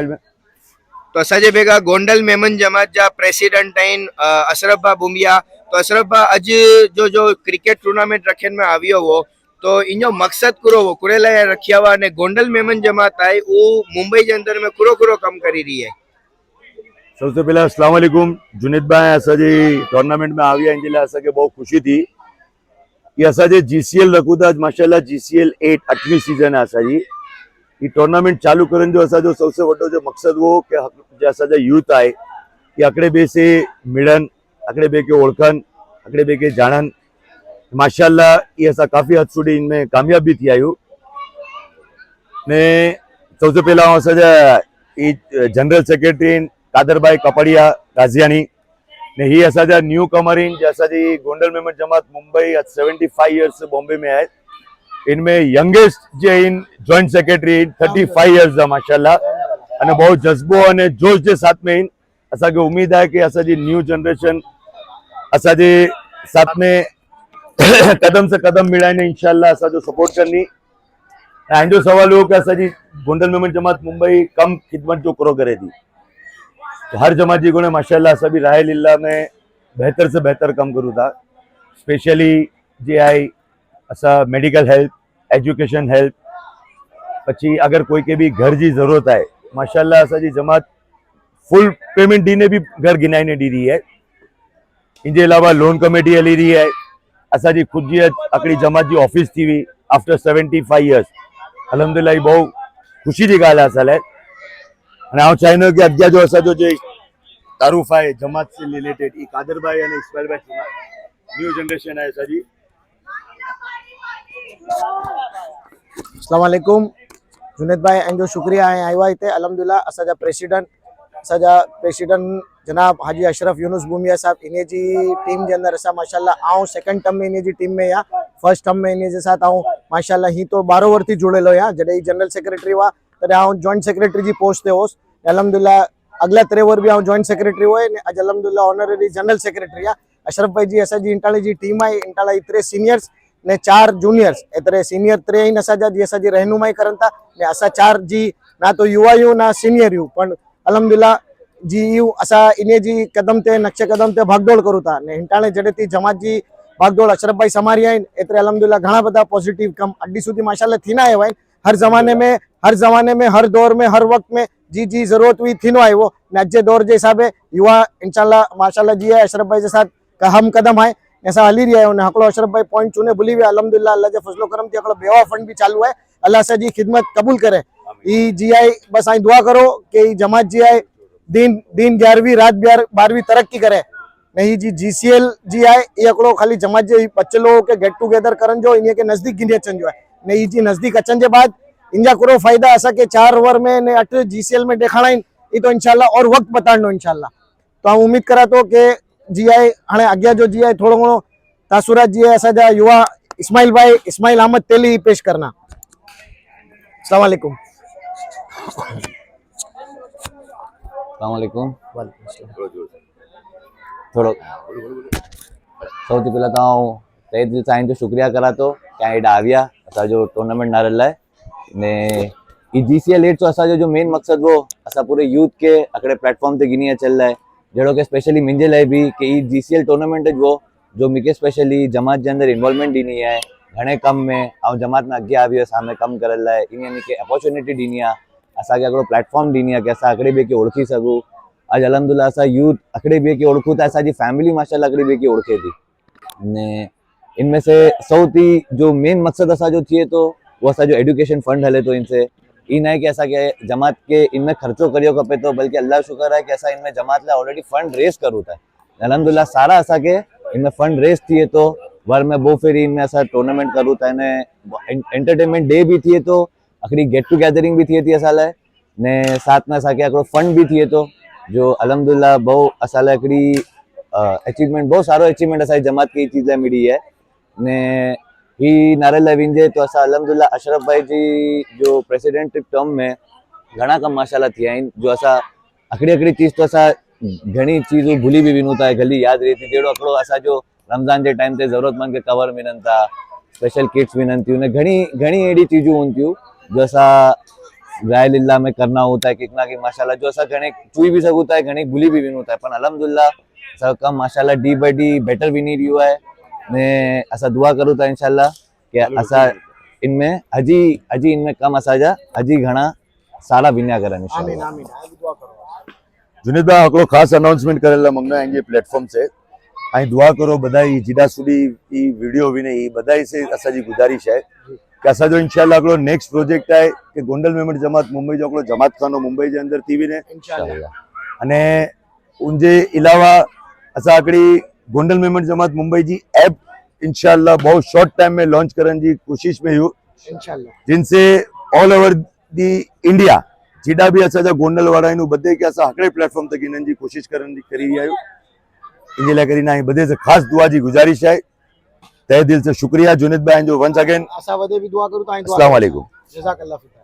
तो असाजे भेगा गोंडल मेमन जमात जा प्रेसिडेंट आइन अशरफभा बुमिया। तो अशरफभा अज जो जो क्रिकेट टूर्नामेंट रखन में आवियो हो तो इनो मकसद कुरो वो कुरे लाय रखिया हुआ ने गोंडल मेमन जमात आए वो मुंबई के अंदर में कुरो कुरो कम करी रही है। सबसे पहले अस्सलाम वालेकुम जुनेद भाई असा जी टूर्नामेंट में आविया इन असा के बहुत खुशी थी कि असा जे जीसीएल रखू था माशाल्लाह जीसीएल 8 8वीं सीजन है असा जी ये टूर्नामेंट चालू करने जो असा जो सबसे बड़ो जो मकसद वो कि जे असा जो यूथ आए कि अकड़े बे से मिलन अकड़े बे के ओळखन अकड़े बे के जाणन माशाल्लाह ये असा काफी हद सुधी इनमें कामयाब भी थी आयु ने सबसे पहला असा जनरल सेक्रेटरी कादरभाई कपड़िया गाजियानी ने ही असाजा न्यू कमर इन जी गोंडल मेमन जमात मुंबई 75 इयर्स से बॉम्बे में है। इनमें youngest J in joint secretary 35 years दा माशाल्लाह अने बहुत जज्बो अने जोश के साथ में इन असा के उम्मीद है कि असा जी न्यू जनरेशन असा जी साथ में कदम से कदम मिलाने इंशाल्लाह असा जो सपोर्ट करनी जो सवाल हो कि असा जी गोंडल मेमन जमात मुंबई कम खिदमत जो करो करे थी तो हर जमात जी को ने माशाल्लाह सभी राह लीला में बेहतर से बेहतर कम करूँ था स्पेशली जे आई असा मेडिकल हेल्प एजुकेशन हेल्प पची अगर कोई के भी घर की जरूरत है माशाल्लाह असा जी जमात फुल पेमेंट दी ने भी घर गिनाई ने दी रही है। इनके अलावा लोन कमेटी हली रही है असा जी खुद जी अकड़ी जमात जी ऑफिस थी हुई आफ्टर 75 इयर्स अलहमदुलिल्लाह बहुत खुशी की गाल असल है चाहनो कि अग्या जो असा जो तारुफ है जमात से रिलेटेड कादर भाई इस्माइल भाई न्यू जनरेशन है सर जी। अस्सलाम वालेकुम जुनेद भाई एंजो शुक्रिया है आया इतने अलहमदुल्ला असाजा प्रेसिडेंट जनाब हाजी अशरफ यूनुस भूमिया साहब इन्हें जी टीम के अंदर असा माशाल्लाह आऊँ सेकंड टर्म में इन्हें जी टीम में या फर्स्ट टर्म में इन्हें साथ आऊँ माशाल्लाह ही तो 12 वर्ष जुड़ेलो या जडे जनरल सेक्रेटरी हुआ तॾहिं आऊं जॉइंट सेक्रेटरी जी पोस्ट ते होस अलहमदुल्ला अगला 3 वर भी आऊं जॉइंट सेक्रेटरी हुए अज अलहमदुल्ला ऑनररी जनरल सेक्रेटरी आ अशरफ भाई जी असा जी इंटाली जी टीम है इंटाला 3 सीनियर्स ने 4 जूनियर्स एतरे सीनियर 3 इन असा जी असा जी रहनुमाई करन था ने असा 4 जी ना तो युवा यू ना सीनियर यू पण अलहमदुल्ला जी यू असा इने जी कदम ते नक्शे कदम ते भागदौड़ करू था ने इंटाले जडे ती जमात जी भागदौड़ अशरफ भाई समारी आइन एतरे अलहमदुल्ला घणा बदा पॉजिटिव कम अड्डी सुधी माशाल्लाह थीना आया है हर जमाने में हर दौर में हर वक्त में जी जरूरत हुई थी आयो अज दौर के हिसाब युवा इंशाल्लाह माशाल्लाह जी है अशरफ भाई के साथ का हम कदम है ऐसा हली रही है हकड़ो अशरफ भाई पॉइंट चुने भूली हुए अलहमदुल्ला अल्लाह के फजलो करम थी हकड़ो बेवा फंड भी चालू है अल्लाह से जी खिदमत कबूल करे ई जी आई बस आई दुआ करो कि जमात जी आई दिन 11वीं रात 12वीं तरक्की करे नहीं जी जीसीएल जी आई ये हकड़ो खाली जमात जे बच्चलो के गेट टुगेदर करन जो इन्हें के नजदीक गिने अचन जो है नहीं जी नजदीक अचन के बाद इनजा कुरो फायदा असा के 4 ओवर में ने 8 जीसीएल में देखाणा ये तो इंशाल्लाह और वक्त बताणो इंशाल्लाह तो हम उम्मीद करा तो के जी आई हाणे अग्या जो जी आई थोड़ो घणो तासुरात जी असा जा युवा इस्माइल अहमद तेली पेश करना। अस्सलाम वालेकुम। अस्सलाम वालेकुम। थोड़ो સૌથી પહેલા તો હું તહે દિલ સાઈન તો શુક્રિયા કરાતો કે એડા આવ્યા असांजो टूर्नामेंट नारल लाइ ने ई जीसीएल 8 असांजो जो मेन मकसद वो असां पूरे यूथ के अकड़े प्लेटफॉर्म ते गिनी अचल लाइ जहिड़ो कि स्पेशली मुंहिंजे लाइ बि कि ई जीसीएल टूर्नामेंट वो जो मूंखे स्पेशली जमात जे अंदरि इन्वॉल्वमेंट ॾिनी आहे घणे कम में ऐं जमात में अॻियां आवी सामने कम करण लाइ इन खे अपॉर्चुनिटी ॾिनी आहे असांखे हिकिड़ो प्लेटफॉर्म ॾिनी आहे कि असां हिकिड़े ॿिए खे ओळखी सघूं। अॼु अलहमदुल्ला असां यूथ हिकिड़े ॿिए खे ओळखूं था असांजी फैमिली माशाल्लाह हिकिड़े ॿिए खे ओळखे थी ने इनमें से सौती जो मेन मकसद असांजो थिए तो वो असांजो एजुकेशन फंड हले तो इनसे ई न है कि असांखे जमात के इनमें खर्चो करियो खपे तो बल्कि अल्लाह शुक्र है कि असां इनमें जमात लाइ ऑलरेडी फंड रेस करूं था अलहमदुल्ला सारा असांखे इनमें फंड रेस थिए तो वर में बो फेरी इनमें असां टूर्नामेंट करूं था इन एंटरटेनमेंट डे भी थिए तो हिकिड़ी गेट टुगेदरिंग भी थिए थी असां लाइ ने साथ में असांखे हिकिड़ो फंड भी थिए तो जो अलहमदुल्ला बहु असां लाइ हिकिड़ी अचीवमेंट बहुत सारो अचीवमेंट असांजी जमात खे चीज़ लाइ मिली है ने ही नारे लाइ विंजे तो असां अलहमदुल्ला अशरफ भाई जी जो प्रेसिडेंट टर्म में घणा कम माशाल्लाह थिया आहिनि जो असां हिकिड़ी चीज़ तो असां घणी चीज़ूं भुली भी वञूं था गली यादि रहे थी जहिड़ो हिकिड़ो असांजो रमज़ान जे टाइम ते ज़रूरतमंद खे कवर मिलनि था स्पेशल किट्स मिलनि थियूं घणी अहिड़ी चीज़ूं हूंदियूं जो असां राय लीला में करना होता है कितना की माशाल्लाह जो असा घणे चुई भी सकता है घणी भूली भी विन होता है पण अल्हम्दुलिल्लाह असा कम माशाल्लाह डी बाय डी बेटर विनी रह्यो है ने असा दुआ करूं था इंशाल्लाह कि असा इनमें हजी हजी इनमें कम असा जा हजी घणा सारा विन्या करन આમીન इंशाल्लाह આમીન આ દુઆ કરો જુનેદભાઈ આકડો ખાસ અનાઉન્સમેન્ટ કરેલા મંગના એંગે પ્લેટફોર્મ છે અહીં દુઆ કરો બધા જીડા સુધી ઈ વિડિયો વિને ઈ બધા से असाजी गुजारिश है कि असा जो इंशाल्लाह आकड़ो नेक्स्ट प्रोजेक्ट है कि गोंडल मेमन जमात मुंबई जो आकड़ो जमात खानो मुंबई जे अंदर थी ने ઇન્શાલ્લાહ अने उनजे अलावा असा आकड़ी गोंडल मेमन जमात मुंबई जी ऐप इंशाल्लाह बहुत शॉर्ट टाइम में लॉन्च करने की कोशिश में हूँ ઇન્શાલ્લાહ जिनसे ऑल ओवर दी इंडिया जीडा भी असांजा गोंडल वारा आहिनि बधे के असां हिकिड़े प्लेटफॉर्म तक इन्हनि जी कोशिशि करी रहिया आहियूं इन लाइ करे ऐं बधे से ख़ासि दुआ जी गुज़ारिश है तहे दिल से शुक्रिया जुनेद भाई जो वंस अगेन असां वधे बि दुआ करूं तव्हांजी दुआ अस्सलाम वालेकुम जज़ाकल्लाह फ़िक